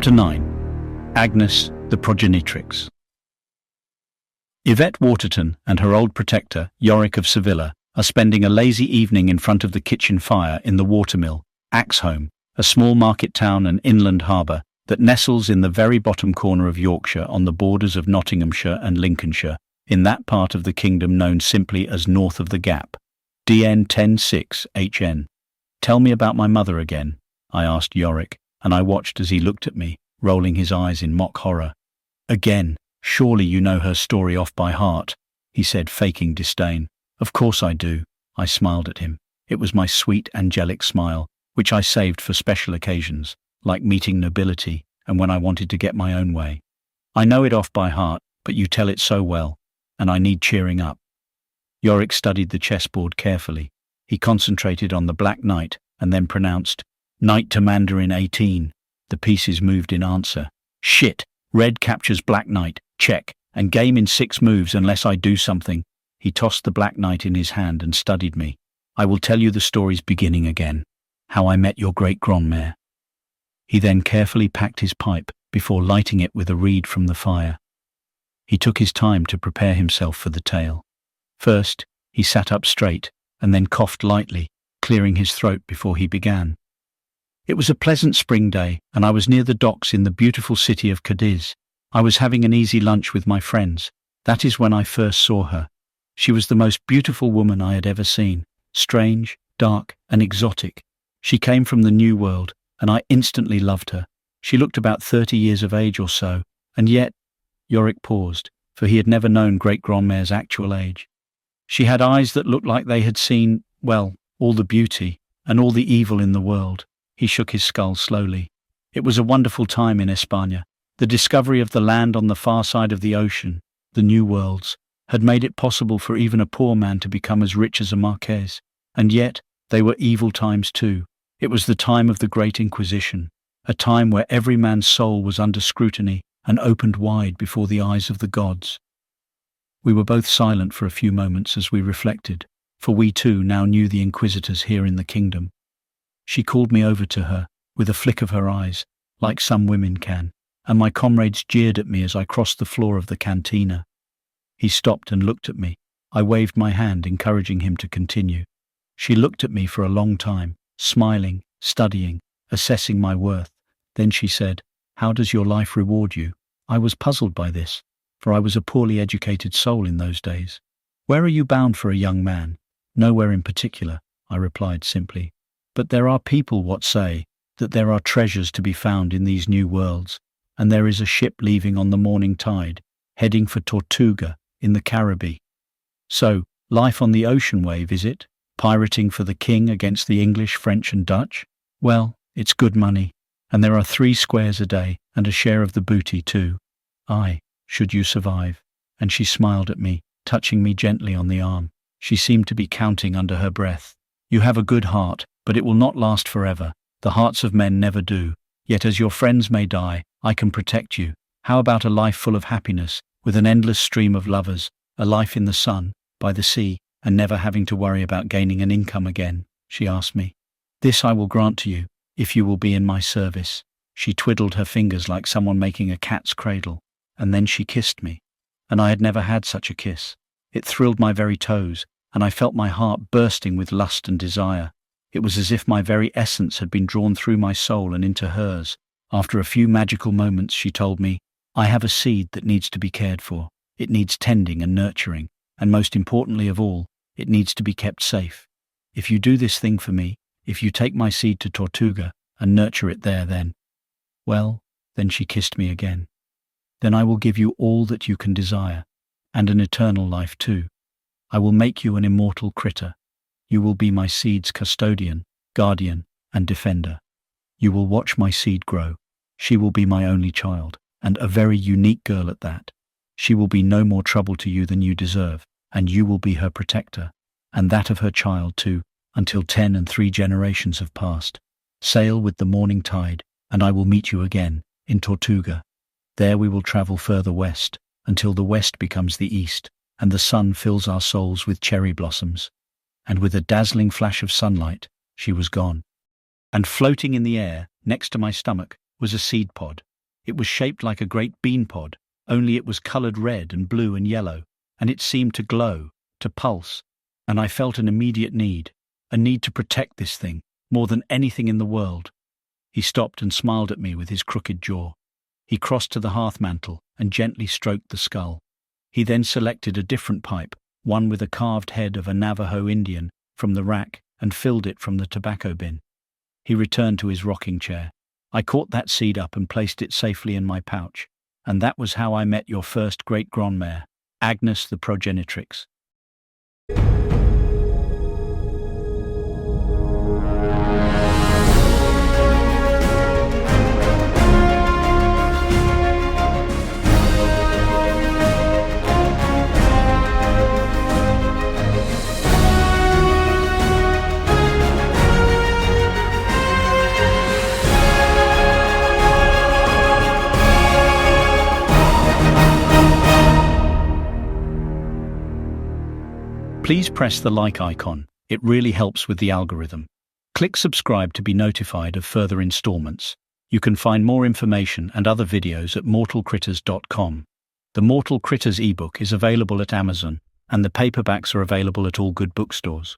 Chapter 9. Agnes the Progenitrix. Yvette Winterton and her old protector, Yorick of Seville, are spending a lazy evening in front of the kitchen fire in the Watermill, Axholme, a small market town and inland harbour that nestles in the very bottom corner of Yorkshire on the borders of Nottinghamshire and Lincolnshire, in that part of the kingdom known simply as North of the Gap. DN 106 HN. "Tell me about my mother again," I asked Yorick, and I watched as he looked at me, rolling his eyes in mock horror. "Again? Surely you know her story off by heart," he said, faking disdain. "Of course I do," I smiled at him. It was my sweet, angelic smile, which I saved for special occasions, like meeting nobility and when I wanted to get my own way. "I know it off by heart, but you tell it so well, and I need cheering up." Yorick studied the chessboard carefully. He concentrated on the Black Knight and then pronounced, "Knight to Mandarin 18. The pieces moved in answer. "Shit! Red captures Black Knight. Check. And game in 6 moves unless I do something." He tossed the Black Knight in his hand and studied me. "I will tell you the story's beginning again. How I met your great-grandmère." He then carefully packed his pipe before lighting it with a reed from the fire. He took his time to prepare himself for the tale. First, he sat up straight and then coughed lightly, clearing his throat before he began. "It was a pleasant spring day, and I was near the docks in the beautiful city of Cadiz. I was having an easy lunch with my friends. That is when I first saw her. She was the most beautiful woman I had ever seen, strange, dark, and exotic. She came from the New World, and I instantly loved her. She looked about 30 years of age or so, and yet—" Yorick paused, for he had never known great-grandmère's actual age. "She had eyes that looked like they had seen, well, all the beauty and all the evil in the world." He shook his skull slowly. "It was a wonderful time in España. The discovery of the land on the far side of the ocean, the New Worlds, had made it possible for even a poor man to become as rich as a marquess. And yet, they were evil times too. It was the time of the Great Inquisition, a time where every man's soul was under scrutiny and opened wide before the eyes of the gods." We were both silent for a few moments as we reflected, for we too now knew the Inquisitors here in the kingdom. She called me over to her, with a flick of her eyes, like some women can, and my comrades jeered at me as I crossed the floor of the cantina. He stopped and looked at me. I waved my hand, encouraging him to continue. She looked at me for a long time, smiling, studying, assessing my worth. Then she said, "How does your life reward you?" I was puzzled by this, for I was a poorly educated soul in those days. "Where are you bound for a young man?" "Nowhere in particular," I replied simply. "But there are people what say that there are treasures to be found in these new worlds, and there is a ship leaving on the morning tide, heading for Tortuga in the Caribbean. So, life on the ocean wave, is it? Pirating for the king against the English, French and Dutch? Well, it's good money, and there are 3 squares a day, and a share of the booty too. Aye, should you survive." And she smiled at me, touching me gently on the arm. She seemed to be counting under her breath. "You have a good heart, but it will not last forever. The hearts of men never do. Yet as your friends may die, I can protect you. How about a life full of happiness, with an endless stream of lovers, a life in the sun, by the sea, and never having to worry about gaining an income again?" she asked me. "This I will grant to you, if you will be in my service." She twiddled her fingers like someone making a cat's cradle, and then she kissed me. And I had never had such a kiss. It thrilled my very toes, and I felt my heart bursting with lust and desire. It was as if my very essence had been drawn through my soul and into hers. After a few magical moments, she told me, "I have a seed that needs to be cared for. It needs tending and nurturing, and most importantly of all, it needs to be kept safe. If you do this thing for me, if you take my seed to Tortuga and nurture it there, then—" Well, then she kissed me again. "Then I will give you all that you can desire, and an eternal life too. I will make you an immortal critter. You will be my seed's custodian, guardian, and defender. You will watch my seed grow. She will be my only child, and a very unique girl at that. She will be no more trouble to you than you deserve, and you will be her protector, and that of her child too, until 10 and 3 generations have passed. Sail with the morning tide, and I will meet you again, in Tortuga. There we will travel further west, until the west becomes the east, and the sun fills our souls with cherry blossoms." And with a dazzling flash of sunlight, she was gone. And floating in the air, next to my stomach, was a seed pod, It was shaped like a great bean pod, only it was colored red and blue and yellow, and it seemed to glow, to pulse, and I felt an immediate need, a need to protect this thing, more than anything in the world. He stopped and smiled at me with his crooked jaw. He crossed to the hearth mantel and gently stroked the skull. He then selected a different pipe, one with a carved head of a Navajo Indian, from the rack and filled it from the tobacco bin. He returned to his rocking chair. I caught that seed up and placed it safely in my pouch, and that was how I met your first great-grandmare, Agnes the Progenitrix. Please press the like icon, it really helps with the algorithm. Click subscribe to be notified of further installments. You can find more information and other videos at mortalcritters.com. The Mortal Critters ebook is available at Amazon, and the paperbacks are available at all good bookstores.